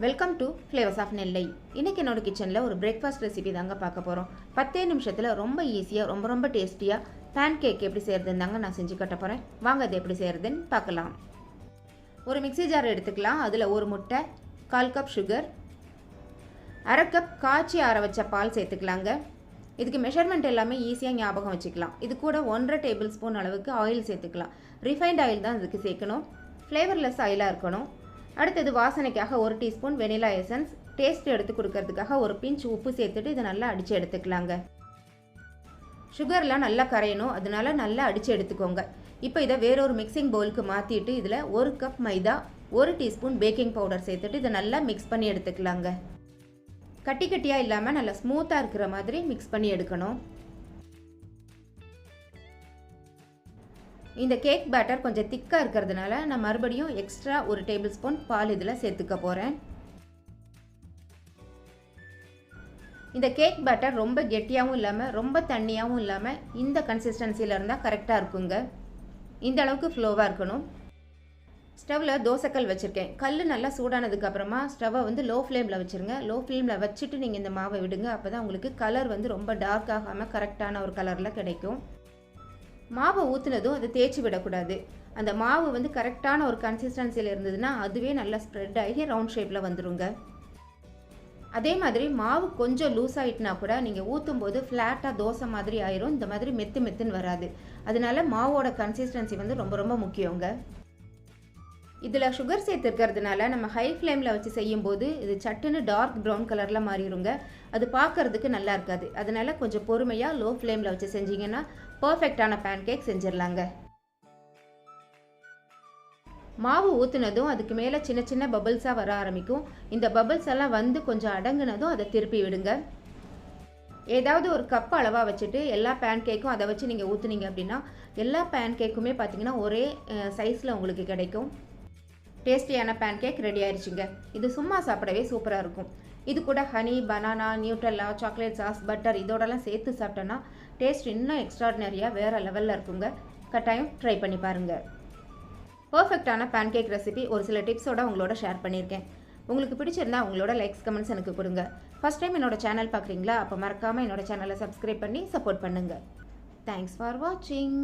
Welcome to flavours of நெல்லை. இன்றைக்கி என்னோட கிச்சனில் ஒரு பிரேக்ஃபாஸ்ட் ரெசிபி தாங்க பார்க்க போகிறோம். 10 நிமிஷத்தில் ரொம்ப ஈஸியாக ரொம்ப டேஸ்டியாக பேன் கேக் எப்படி செய்கிறதுன்னு தாங்க நான் செஞ்சு கட்ட போகிறேன். வாங்க அது எப்படி செய்கிறதுன்னு பார்க்கலாம். ஒரு மிக்ஸி ஜார் எடுத்துக்கலாம். அதில் ஒரு முட்டை, 1/4 கப் சுகர், 1/2 கப் காய்ச்சி ஆற வச்ச பால் சேர்த்துக்கலாங்க. இதுக்கு மெஷர்மெண்ட் எல்லாமே ஈஸியாக ஞாபகம் வச்சுக்கலாம். இது கூட 1.5 டேபிள் ஸ்பூன் அளவுக்கு ஆயில் சேர்த்துக்கலாம். ரிஃபைண்ட் ஆயில் தான் இதுக்கு சேர்க்கணும். ஃப்ளேவர்லெஸ் ஆயிலாக இருக்கணும். அடுத்தது வாசனைக்காக 1 டீஸ்பூன் வெனிலா எசன்ஸ், டேஸ்ட் எடுத்து கொடுக்கறதுக்காக ஒரு பிஞ்ச் உப்பு சேர்த்துட்டு இதை நல்லா அடித்து எடுத்துக்கலாங்க. சுகர்லாம் நல்லா கரையணும், அதனால நல்லா அடித்து எடுத்துக்கோங்க. இப்போ இதை வேறொரு மிக்சிங் பவுலுக்கு மாற்றிட்டு இதில் 1 கப் மைதா, 1 டீஸ்பூன் பேக்கிங் பவுடர் சேர்த்துட்டு இதை நல்லா மிக்ஸ் பண்ணி எடுத்துக்கலாங்க. கட்டி கட்டியாக இல்லாமல் நல்லா ஸ்மூத்தாக இருக்கிற மாதிரி மிக்ஸ் பண்ணி எடுக்கணும். இந்த கேக் பேட்டர் கொஞ்சம் திக்காக இருக்கிறதுனால நான் மறுபடியும் எக்ஸ்ட்ரா 1 டேபிள் ஸ்பூன் பால் இதில் சேர்த்துக்க போகிறேன். இந்த கேக் பேட்டர் ரொம்ப கெட்டியாகவும் இல்லாமல் ரொம்ப தண்ணியாகவும் இல்லாமல் இந்த கன்சிஸ்டன்சியில் இருந்தால் கரெக்டாக இருக்குங்க. இந்த அளவுக்கு ஃப்ளோவாக இருக்கணும். ஸ்டவ்வில் தோசைக்கல் வச்சுருக்கேன். கல் நல்லா சூடானதுக்கப்புறமா ஸ்டவ்வை லோ ஃப்ளேமில் வச்சுருங்க. லோ ஃப்ளேமில் வச்சுட்டு நீங்கள் இந்த மாவை விடுங்க. அப்போ தான் உங்களுக்கு கலர் ரொம்ப டார்க் ஆகாமல் கரெக்டான ஒரு கலரில் கிடைக்கும். மாவை ஊற்றுனதும் அதை தேய்ச்சி விடக்கூடாது. அந்த மாவு கரெக்டான ஒரு கன்சிஸ்டன்சியில் இருந்ததுன்னா அதுவே நல்லா ஸ்ப்ரெட் ஆகி ரவுண்ட் ஷேப்பில் வந்துடுங்க. அதே மாதிரி மாவு கொஞ்சம் லூஸ் ஆகிட்டுனா கூட நீங்கள் ஊற்றும் போது ஃப்ளாட்டாக தோசை மாதிரி ஆயிரும். இந்த மாதிரி மெத்துன்னு வராது. அதனால மாவோட கன்சிஸ்டன்சி ரொம்ப முக்கியங்க. இதில் சுகர் சேர்த்துருக்கிறதுனால நம்ம ஹை ஃப்ளேமில் வச்சு செய்யும்போது இது சட்டுன்னு டார்க் ப்ரௌன் கலரில் மாறிடுங்க. அது பார்க்கறதுக்கு நல்லா இருக்காது. அதனால கொஞ்சம் பொறுமையாக லோ ஃப்ளேமில் வச்சு செஞ்சிங்கன்னா பர்ஃபெக்டான பேன் கேக் செஞ்சிடலாங்க. மாவு ஊற்றுனதும் அதுக்கு மேலே சின்ன சின்ன பபிள்ஸாக வர ஆரம்பிக்கும். இந்த பபிள்ஸ் எல்லாம் கொஞ்சம் அடங்குனதும் அதை திருப்பி விடுங்க. ஏதாவது ஒரு கப் அளவாக வச்சுட்டு எல்லா பேன் கேக்கும் அதை வச்சு நீங்கள் ஊற்றுனீங்க அப்படின்னா எல்லா பேன் கேக்குமே பார்த்தீங்கன்னா ஒரே சைஸில் உங்களுக்கு கிடைக்கும். டேஸ்டியான பேன் கேக் ரெடி ஆயிடுச்சுங்க. இது சும்மா சாப்பிடவே சூப்பராக இருக்கும். இது கூட ஹனி, பனானா, நியூட்ரல்லா, சாக்லேட் சாஸ், பட்டர் இதோடலாம் சேர்த்து சாப்பிட்டோன்னா டேஸ்ட் இன்னும் எக்ஸ்ட்ராடினரியாக வேறு லெவலில் இருக்குங்க. கட்டாயம் ட்ரை பண்ணி பாருங்கள். பர்ஃபெக்டான பேன் கேக் ரெசிபி ஒரு சில டிப்ஸோடு உங்களோட ஷேர் பண்ணியிருக்கேன். உங்களுக்கு பிடிச்சிருந்தா உங்களோட லைக்ஸ், கமெண்ட்ஸ் எனக்கு கொடுங்க. ஃபஸ்ட் டைம் என்னோட சேனல் பார்க்குறீங்களா? அப்போ மறக்காமல் என்னோட சேனலை சப்ஸ்கிரைப் பண்ணி சப்போர்ட் பண்ணுங்கள். தேங்க்ஸ் ஃபார் வாட்சிங்.